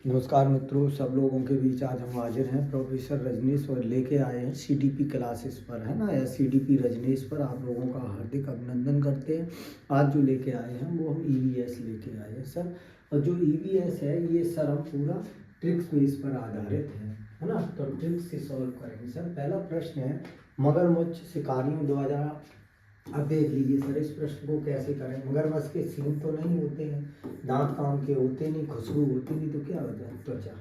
नमस्कार मित्रों, सब लोगों के बीच आज हम हाजिर हैं प्रोफेसर रजनीश और लेके आए हैं सीडीपी क्लासेस पर, है ना, या सीडीपी रजनीश पर आप लोगों का हार्दिक अभिनंदन करते हैं। आज जो लेके आए हैं वो हम ईवीएस लेके आए हैं सर। और जो ईवीएस है ये सर हम पूरा ट्रिक्स बेस पर आधारित है ना, तो ट्रिक्स से सॉल्व करेंगे सर। पहला प्रश्न है, मगरमच्छ शिकारियों द्वारा, अब देख लीजिए सर इस प्रश्न को कैसे करें। मगरमच्छ के सींग तो नहीं होते हैं, दांत काम के होते नहीं, खुशबू होती नहीं, तो क्या होता है? त्वचा।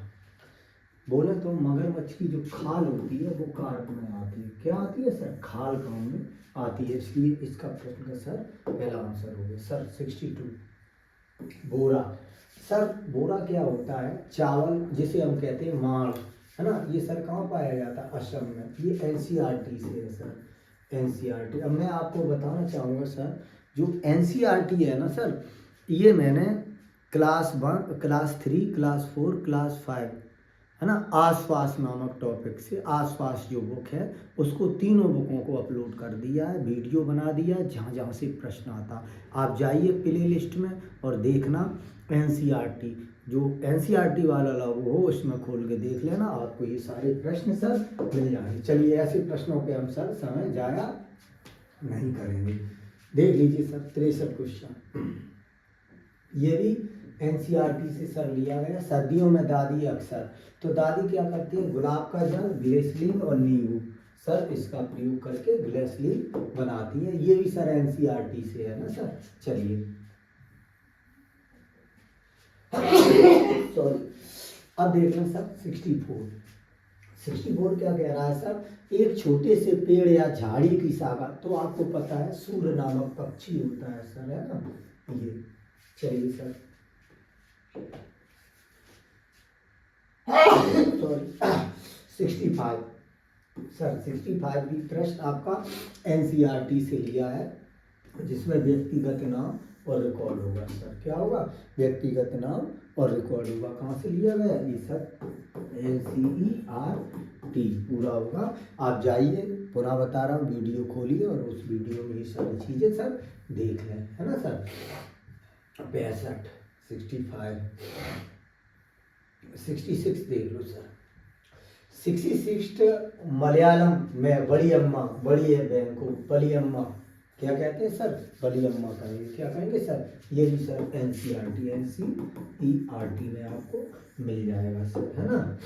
बोले तो मगरमच्छ की जो खाल होती है वो कार्प में आती है। क्या आती है सर? खाल काम में आती है। इसलिए इसका प्रश्न का सर पहला आंसर हो गया सर 62। बोरा। सर बोरा क्या होता है? चावल जिसे हम कहते हैं माड़, है ना, ये सर कहाँ पाया जाता है? असम में। ये एनसीईआरटी से है सर, एनसीईआरटी। अब मैं आपको बताना चाहूँगा सर, जो एनसीईआरटी है ना सर, ये मैंने क्लास 1, क्लास 3, क्लास 4, क्लास 5, है ना, आसपास नामक टॉपिक से, आसपास जो बुक है उसको तीनों बुकों को अपलोड कर दिया है, वीडियो बना दिया है, जहाँ जहाँ से प्रश्न आता आप जाइए प्ले लिस्ट में और देखना। एनसीईआरटी, जो एनसीईआरटी वाला लागू हो उसमें खोल के देख लेना, आपको ये सारे प्रश्न सर मिल जाएंगे। चलिए ऐसे प्रश्नों पे हम सर समय जाया नहीं करेंगे। देख लीजिए सर 63 क्वेश्चन, ये भी एनसीईआरटी से सर लिया गया। सर्दियों में दादी अक्सर, तो दादी क्या करती है? गुलाब का जल, ग्लिसरीन और नींबू सर इसका प्रयोग करके ग्लिसरीन बनाती है। ये भी सर एनसीईआरटी से है ना सर। चलिए सॉरी, अब देख लें सर 64 क्या कह रहा है सर? एक छोटे से पेड़ या झाड़ी की शाखा, तो आपको पता है सूर्य नामक पक्षी होता है सर, है ना ये। चलिए सर सॉरी 65 सर, 65 भी प्रश्न आपका एनसीईआरटी से लिया है, जिसमें व्यक्तिगत नाम और रिकॉर्ड होगा सर। क्या होगा? व्यक्तिगत नाम और रिकॉर्ड होगा। कहाँ से लिया गया? ये सर एनसीईआरटी पूरा होगा। आप जाइए, पुनः बता रहा हूँ, वीडियो खोलिए और उस वीडियो में ये सारी चीज़ें सर देख लें, है ना सर। 65, 65, 66 देख लो सर। 66 मलयालम में बड़ी अम्मा, बड़ी है बहन को बड़ी अम्मा क्या कहते हैं सर? बड़ी अम्मा कहेंगे। क्या कहेंगे सर? ये भी सर एनसीईआरटी में आपको मिल जाएगा सर, है ना।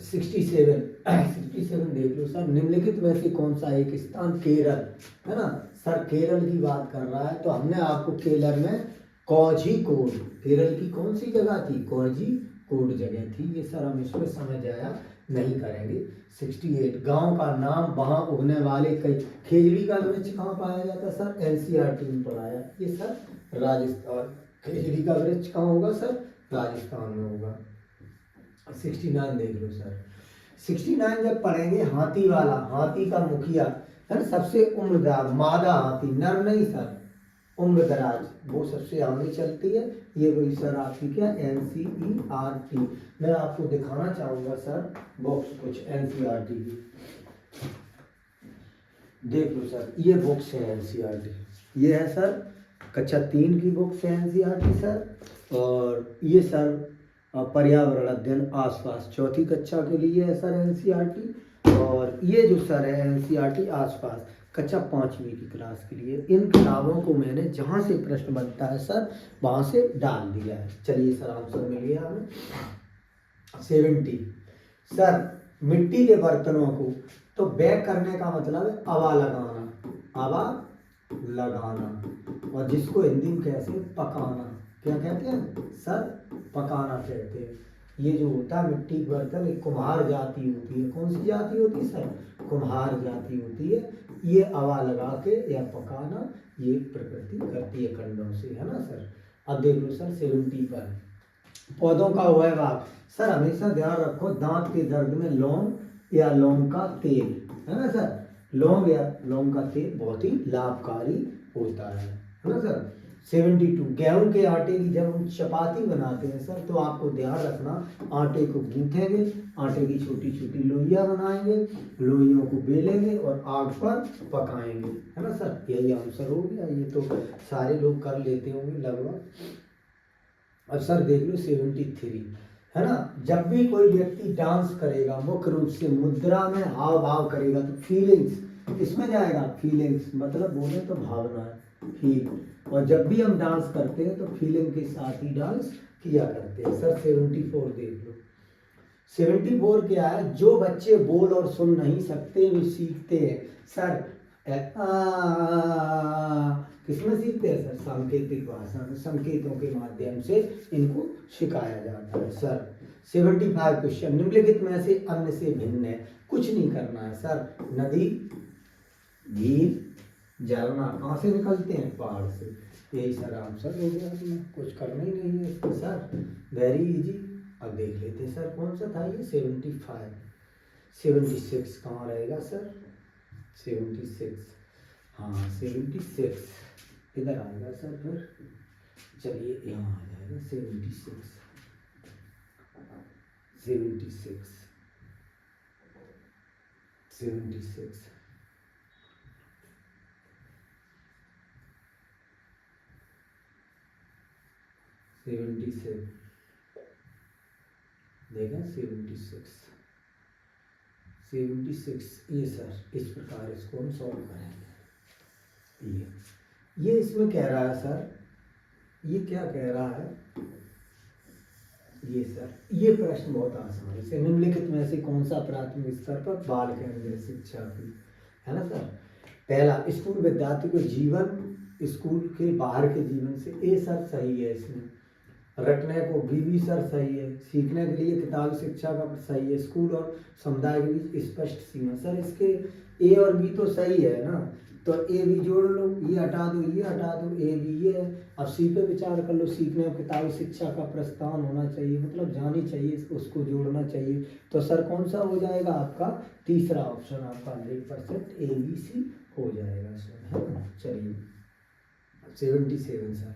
67 देख लो सर। निम्नलिखित में से कौन सा एक स्थान? केरल, है ना सर, केरल की बात कर रहा है। तो हमने आपको केरल में कोझिकोड, केरल की कौन सी जगह थी? कोझिकोड जगह थी। ये सर हम इसमें समझ आया नहीं करेंगे। 68 गांव का नाम, वहां उगने वाले कई, खेजड़ी का वृक्ष कहाँ पाया जाता सर? एनसीईआरटी में पढ़ाया। ये सर राजस्थान, खेजड़ी का वृक्ष कहाँ होगा सर? राजस्थान में होगा। 69 देख लो सर। 69 जब पढ़ेंगे, हाथी वाला, हाथी का मुखिया, है ना, सबसे उम्रदार मादा हाथी, नर नहीं सर, उम्रदराज, वो सबसे आगे चलती है। ये वही सर आपकी क्या? एनसीईआरटी। मैं आपको दिखाना चाहूंगा सर बॉक्स कुछ एनसीईआरटी की, देख लो सर। ये बुक्स है एनसीईआरटी, ये है सर कक्षा 3 की बुक्स है एनसीईआरटी सर। और ये सर पर्यावरण अध्ययन आसपास, चौथी कक्षा के लिए है सर एनसीईआरटी। और ये जो सर है एनसीईआरटी आसपास, कक्षा 5वीं की क्लास के लिए। इन किताबों को मैंने जहाँ से प्रश्न बनता है सर वहाँ से डाल दिया है। चलिए सर आंसर मिल गया हमें। 70 सर, मिट्टी के बर्तनों को, तो बैक करने का मतलब है हवा लगाना, हवा लगाना, और जिसको हिंदी में कैसे? पकाना। क्या कहते हैं सर? पकाना कहते हैं। ये जो होता है मिट्टी के बर्तन, एक कुम्हार जाति होती है। कौन सी जाति होती है सर? कुम्हार जाति होती है। ये हवा लगा के या पकाना, ये प्रकृति करती है कंडों से, है ना सर। अब देख लो सर 70 पर, पौधों का हुआ भाग। सर हमेशा ध्यान रखो, दांत के दर्द में लौंग या लौंग का तेल, है ना सर, लौंग या लौंग का तेल बहुत ही लाभकारी होता है ना सर। 72 गेहूं के आटे की जब हम चपाती बनाते हैं सर, तो आपको ध्यान रखना, आटे को गूंथेंगे, आटे की छोटी छोटी लोइयां बनाएंगे, लोइयों को बेलेंगे और आग पर पकाएंगे, है ना सर। यही आंसर हो गया। ये तो सारे लोग कर लेते होंगे लगभग। अब सर देख लो 73 है ना। जब भी कोई व्यक्ति डांस करेगा मुख्य रूप से मुद्रा में हाव भाव करेगा तो फीलिंग्स इसमें जाएगा। फीलिंग्स मतलब बोले तो भावना है, फील। और जब भी हम डांस करते हैं तो फीलिंग के साथ ही डांस किया करते हैं। सर 74 देख लो। 74 क्या है, जो बच्चे बोल और सुन नहीं सकते वे सीखते हैं। सर किसमें सीखते हैं सर, सांकेतिक भाषा में, संकेतों के माध्यम से इनको सिखाया जाता है। सर 75 क्वेश्चन, निम्नलिखित में से अन्य से भिन्न है। कुछ नहीं करना है सर। नदी, झील, झरना कहाँ से निकलते हैं, पहाड़ से। यही सर आंसर हो गया, इसमें कुछ करना ही नहीं है इसको सर, वेरी इजी। अब देख लेते हैं सर कौन सा था ये 75। 76 कहाँ रहेगा सर, 76, हाँ 76 इधर आएगा सर। फिर चलिए यहाँ आ जाएगा 76, 76, 76, 76 देखा 76, 76 ये सर इस प्रकार इसको हम सॉल्व करेंगे। ये इसमें कह रहा है सर, ये क्या कह रहा है, ये सर ये प्रश्न बहुत आसान है। इसे निम्नलिखित में से कौन सा प्राथमिक स्तर पर बाल केंद्रीय शिक्षा की है ना सर। पहला, स्कूल विद्यार्थी को जीवन स्कूल के बाहर के जीवन से, ए सर सही है इसमें। रटने को बी सर सही है। सीखने के लिए किताबी शिक्षा का सही है। स्कूल और समुदाय के बीच स्पष्ट सीमा, सर इसके ए और बी तो सही है ना, तो ए बी जोड़ लो, ये हटा दो, ये हटा दो, ए बी ये है। अब सी पे विचार कर लो, सीखने और किताबी शिक्षा का प्रस्थान होना चाहिए, मतलब जानी चाहिए, उसको जोड़ना चाहिए। तो सर कौन सा हो जाएगा आपका, तीसरा ऑप्शन आपका 100% ए बी सी हो जाएगा सर, है ना। चलिए 77 सर,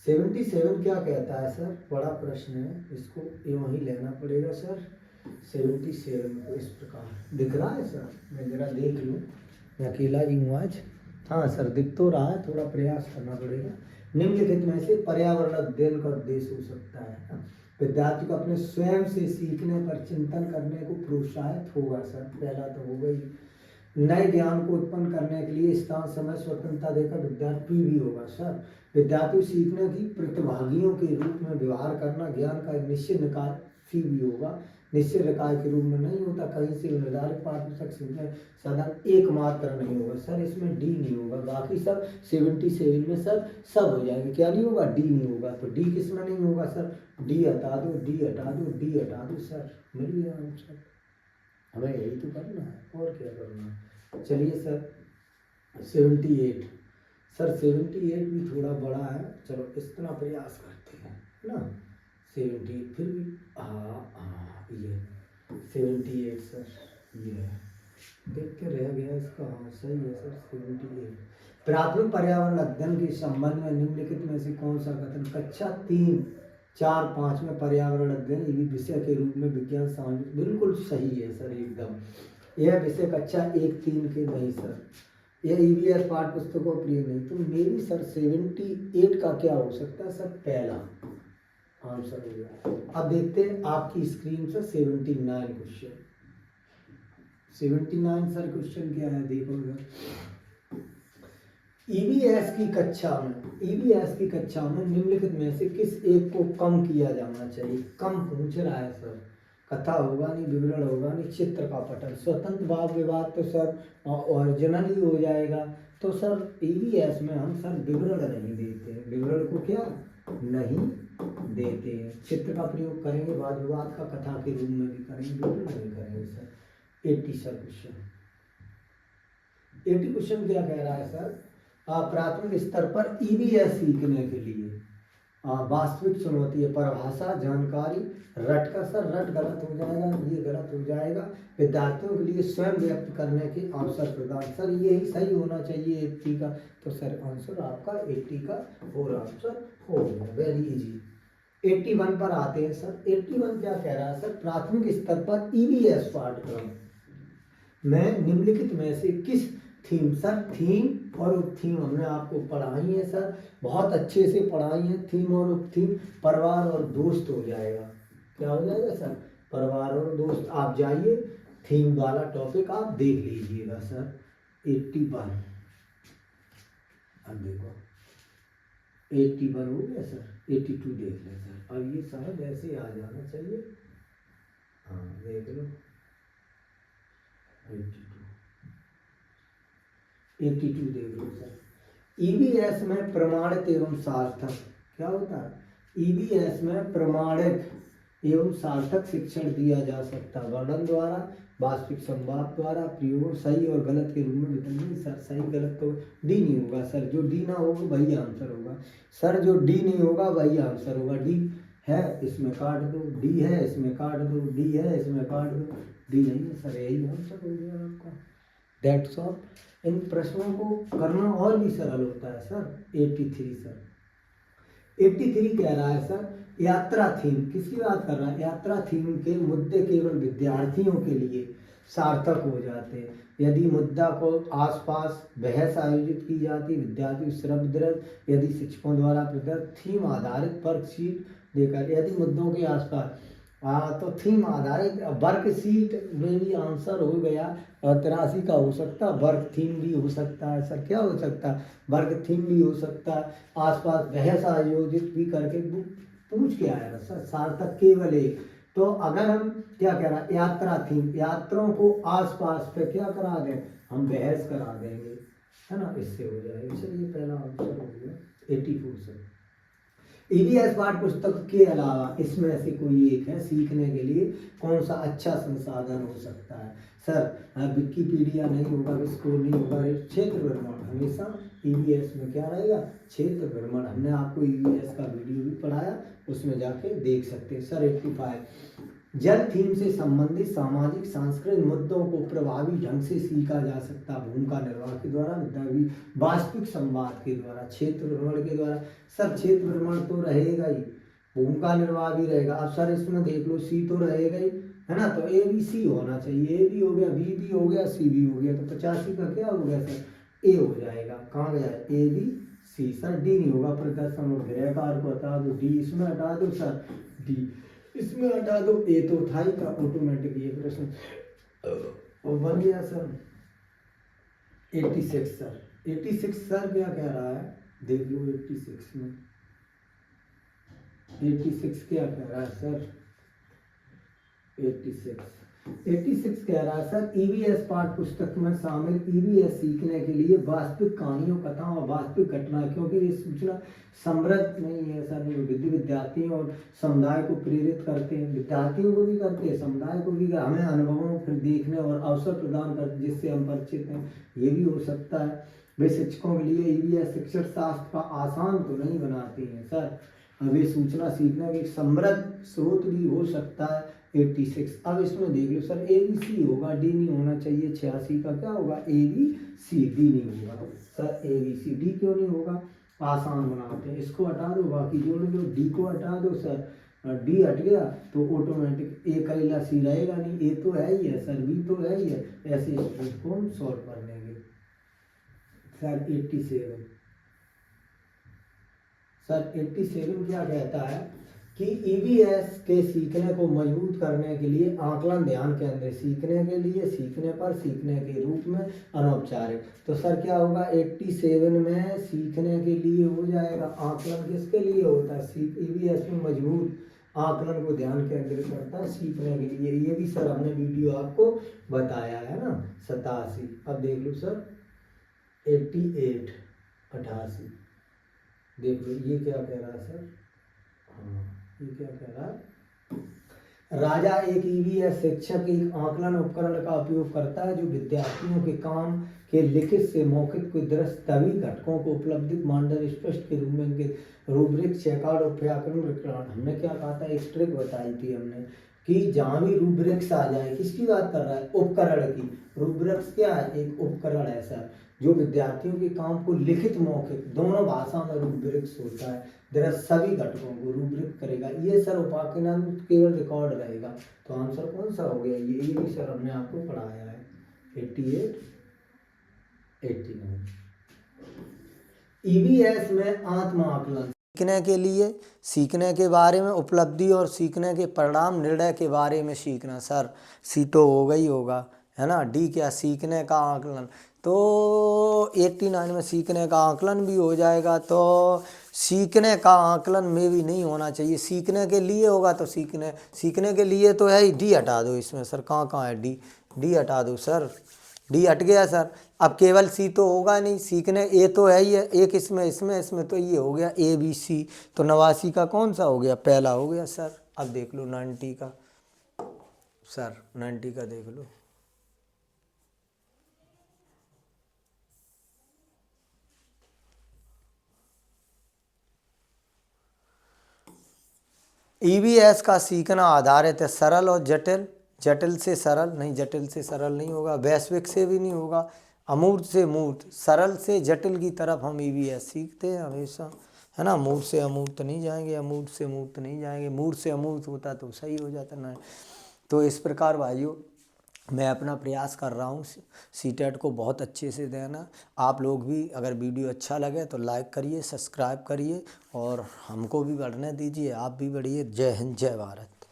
77 क्या कहता है सर, बड़ा प्रश्न है, इसको यूँ ही लेना पड़ेगा सर। 77 को इस प्रकार दिख रहा है सर, मैं जरा देख लूँ, मैं अकेला ही हूँ आज। हाँ सर दिख तो रहा है, थोड़ा प्रयास करना पड़ेगा। निम्नलिखित में से पर्यावरण अध्ययन का उद्देश्य हो सकता है, विद्यार्थी को अपने स्वयं से सीखने पर चिंतन करने को प्रोत्साहित होगा सर, पहला तो होगा ही। नए ज्ञान को उत्पन्न करने के लिए स्थान समय स्वतंत्रता देकर विद्यार्थी भी होगा सर। विद्यार्थी सीखने की प्रतिभागियों के रूप में व्यवहार करना ज्ञान का एक निश्चित निकाय भी होगा। निश्चित निकाय के रूप में नहीं होता, कहीं से निर्धारित पाठ तक सीखने साधन एकमात्र नहीं होगा सर, इसमें डी नहीं होगा। बाकी सब 77 में सर सब हो जाएंगे, क्या नहीं होगा, डी नहीं होगा। तो डी किसमें नहीं होगा सर, डी हटा दो, डी हटा दो, डी हटा दो सर, मिल गया आंसर। हमें यही तो करना है और क्या करना है। चलिए सर 78 सर, 78 भी थोड़ा बड़ा है, चलो इतना प्रयास करते हैं ना। 78 फिर भी हाँ ये 78 सर, ये देख के रह गया इसका, हाँ सही है सर 78। प्राथमिक पर्यावरण अध्ययन के संबंध में निम्नलिखित में से कौन सा कथन कक्षा 3, 4, 5 में पर्यावरण अध्ययन ये विषय के रूप में विज्ञान सामाजिक, बिल्कुल सही है सर एकदम। यह विषय कक्षा 1, 3 के नहीं सर, यह ईवीएस पाठ्य पुस्तकों प्रिय नहीं। तो मेरी सर 78 का क्या हो सकता है सर, पहला आंसर हो गया। अब देखते हैं आपकी स्क्रीन पर 79 क्वेश्चन। 79 सर क्वेश्चन क्या है देखो इधर। ईवीएस की कक्षा में निम्नलिखित में से किस एक को कम किया जाना चाहिए। कम पूछ रहा है सर, कथा होगा नहीं, विवरण होगा नहीं, चित्र का पठन। स्वतंत्र वाद विवाद तो सर ओरिजिनल ही हो जाएगा। तो सर ईवीएस में हम सर विवरण नहीं देते हैं, विवरण को क्या नहीं देते हैं। चित्र का प्रयोग करेंगे, वाद विवाद का कथा के रूप में भी करेंगे, विवरण नहीं करेंगे सर। 80 सर क्वेश्चन, 80 क्वेश्चन क्या कह रहा है सर, प्राथमिक स्तर पर ईवीएस सीखने के लिए वास्तविक चुनौती है परिभाषा जानकारी। रट का सर रट गलत हो जाएगा, ये गलत हो जाएगा। विद्यार्थियों के लिए स्वयं व्यक्त करने के अवसर प्रदान, सर यही सही होना चाहिए 80 का। तो सर आंसर आपका 80 का और आंसर हो गया, वेरी इजी। 81 पर आते हैं सर। 81 क्या कह रहा है सर, प्राथमिक स्तर पर ईवीएस पाठ्यक्रम में निम्नलिखित में से किस थीम सर, थीम और उपथीम हमने आपको पढ़ाई है सर, बहुत अच्छे से पढ़ाई है। थीम और उपथीम परिवार और दोस्त हो जाएगा। क्या हो जाएगा सर? परिवार और दोस्त। आप जाइए थीम वाला टॉपिक आप देख लीजिएगा सर। 81 अब देखो 81 हो गया सर, 82 देख लें सर। अब ये शायद ऐसे आ जाना चाहिए। हाँ देख लो 82 देख लो सर। ईवीएस में प्रमाणित एवं सार्थक क्या होता है? ईवीएस में प्रमाणित एवं सार्थक शिक्षण दिया जा सकता है वर्णन द्वारा, वास्तविक संवाद द्वारा, प्रयोग सही और गलत के रूप में वितरण। नहीं सर, सही गलत तो डी नहीं होगा सर, जो डी ना होगा वही आंसर होगा सर, जो डी नहीं होगा वही आंसर होगा। डी है इसमें काट दो, डी है इसमें काट दो, डी है इसमें काट दो, डी नहीं है सर, यही आंसर हो गया आपका। That's all. इन प्रश्नों को करना और भी सरल होता है सर। 83 सर, 83 कह रहा है सर यात्रा थीम। किसकी बात कर रहा है? यात्रा थीम के मुद्दे केवल विद्यार्थियों के लिए सार्थक हो जाते हैं यदि मुद्दा को आसपास बहस आयोजित की जाती, विद्यार्थी श्रव्य, यदि शिक्षकों द्वारा प्रदत्त थीम आधारित वर्कशीट देकर, यदि मुद्दों के आसपास तो थीम आधारित वर्कशीट में भी आंसर हो गया। 83 का हो सकता है, वर्क थीम भी हो सकता है सर। क्या हो सकता है? वर्क थीम भी हो सकता है। आसपास बहस आयोजित भी करके पूछ के आएगा सर। सार्थक केवल एक। तो अगर हम क्या कह रहा है? यात्रा थीम, यात्राओं को आसपास पे क्या करा दें? हम बहस करा देंगे, है ना, इससे हो जाएगा। चलिए पहला आंसर हो गया 84 से। ईवीएस पाठ्य पुस्तक के अलावा इसमें से कोई एक है सीखने के लिए कौन सा अच्छा संसाधन हो सकता है? सर विकिपीडिया नहीं होगा, स्कोर नहीं होगा, क्षेत्र भ्रमण। हमेशा ईवीएस में क्या रहेगा? क्षेत्र भ्रमण। हमने आपको ईवीएस का वीडियो भी पढ़ाया, उसमें जाके देख सकते हैं सर। 85 जल थीम से संबंधित सामाजिक सांस्कृतिक मुद्दों को प्रभावी ढंग से सीखा जा सकता भूमिका निर्वाह के द्वारा, वास्तविक संवाद के द्वारा, क्षेत्र भ्रमण के द्वारा। सर क्षेत्र भ्रमण तो रहेगा ही, भूमिका निर्वाह भी रहेगा। अब सर इसमें देख लो सी तो रहेगा ही, है ना, तो ए बी सी होना चाहिए। ए भी हो गया, बी भी हो गया, सी भी हो गया, तो 85 का क्या हो गया सर? ए हो जाएगा। कहाँ गया? A B C. Sir D नहीं होगा, प्रदर्शन और गृहकार को हटा दो, डी इसमें हटा दो सर, डी इसमें हटा दो, ए तो था ही का ऑटोमेटिक ये प्रश्न और बन गया सर। 86 सर, 86 सर क्या कह रहा है? देख लो 86 में 86 क्या कह रहा है सर? 86 कह रहा है सर ईवीएस पाठ्य पुस्तक में शामिल ईवीएस सीखने के लिए वास्तविक कहानियों, कथाओं और वास्तविक घटना, क्योंकि ये सूचना समृद्ध नहीं है सर। विद्यार्थियों और समुदाय को प्रेरित करते हैं, विद्यार्थियों को भी करते हैं, समुदाय को भी, हमें अनुभवों फिर देखने और अवसर प्रदान करते जिससे हम परिचित हैं, ये भी हो सकता है। वे शिक्षकों के लिए ईवीएस शिक्षण शास्त्र का आसान तो नहीं बनाती हैं सर, वे सूचना सीखने के समृद्ध स्रोत भी हो सकता है। 86 अब इसमें देख लो सर ए बी सी होगा, डी नहीं होना चाहिए। 86 का क्या होगा? ए बी सी, डी नहीं होगा sir. A B C, D क्यों नहीं होगा? आसान बनाते हैं, इसको हटा दो, बाकी जोड़ दो, डी को हटा दो सर, डी हट गया तो ऑटोमेटिक ए का इला सी रहेगा नहीं, ए तो है ही है सर, बी तो है ही है। ऐसे इसको हम सॉल्व कर लेंगे सर। 87 सर 87 क्या कहता है कि ईवीएस के सीखने को मजबूत करने के लिए आकलन ध्यान केंद्रित, सीखने के लिए, सीखने पर, सीखने के रूप में, अनौपचारिक। तो सर क्या होगा? 87 में सीखने के लिए हो जाएगा। आकलन किसके लिए होता है? ईवीएस में मजबूत आकलन को ध्यान केंद्रित करता है सीखने के लिए। ये भी सर हमने वीडियो आपको बताया है ना। 87 अब देख लो सर 88 88 देख लो ये क्या कह रहा है सर? हाँ ये क्या कह रहा है? राजा एक ईवीएस शिक्षक एक आकलन उपकरण का उपयोग करता है जो विद्यार्थियों के काम के लिखित से मौखिक को दृश्य तभी घटकों को उपलब्धित मानदंड स्पष्ट के रूप में इनके रूब्रिक चेकआउट और व्याकरण विकरण। हमने क्या कहा था? एक ट्रिक बताई थी हमने कि जहाँ भी रूब्रिक्स आ जाए, किसकी बात कर रहा है? उपकरण की। रूब्रिक्स क्या है? एक उपकरण है सर जो विद्यार्थियों के काम को लिखित मौखिक दोनों भाषा में रूब्रिक्स होता है, दरअसल सभी घटकों को रूब्रिक करेगा। ये सर उपाख्यान केवल रिकॉर्ड रहेगा। तो आंसर कौन सा हो गया? ये भी सर हमने आपको पढ़ाया है। 88 89। ईवीएस में आत्म आकलन सीखने के लिए, सीखने के बारे में, उपलब्धि और सीखने के परिणाम, निर्णय के बारे में सीखना। सर सी तो होगा ही होगा, है ना। डी क्या, सीखने का आकलन। तो 89 में सीखने का आकलन भी हो जाएगा। तो सीखने का आकलन में भी नहीं होना चाहिए, सीखने के लिए होगा। तो सीखने के लिए तो है ही, डी हटा दो इसमें सर। कहाँ है डी, डी हटा दो सर, डी हट गया सर। अब केवल सी तो होगा नहीं, सीखने ए तो है ही है, एक इसमें तो ये हो गया ए बी सी। तो 89 का कौन सा हो गया, पहला हो गया सर। अब देख लो 90 का सर, 90 का देख लो। ईवीएस का सीखना आधारित है सरल और जटिल, जटिल से सरल नहीं, जटिल से सरल नहीं होगा, वैश्विक से भी नहीं होगा, अमूर्त से मूर्त, सरल से जटिल की तरफ हम ईवीएस सीखते हैं हमेशा, है ना। मूर्त से अमूर्त नहीं जाएंगे, अमूर्त से मूर्त नहीं जाएंगे, मूर्त से अमूर्त होता तो सही हो जाता ना। तो इस प्रकार भाइयों मैं अपना प्रयास कर रहा हूँ सीटेट को बहुत अच्छे से देना। आप लोग भी अगर वीडियो अच्छा लगे तो लाइक करिए, सब्सक्राइब करिए और हमको भी बढ़ने दीजिए, आप भी बढ़िए। जय हिंद, जय भारत।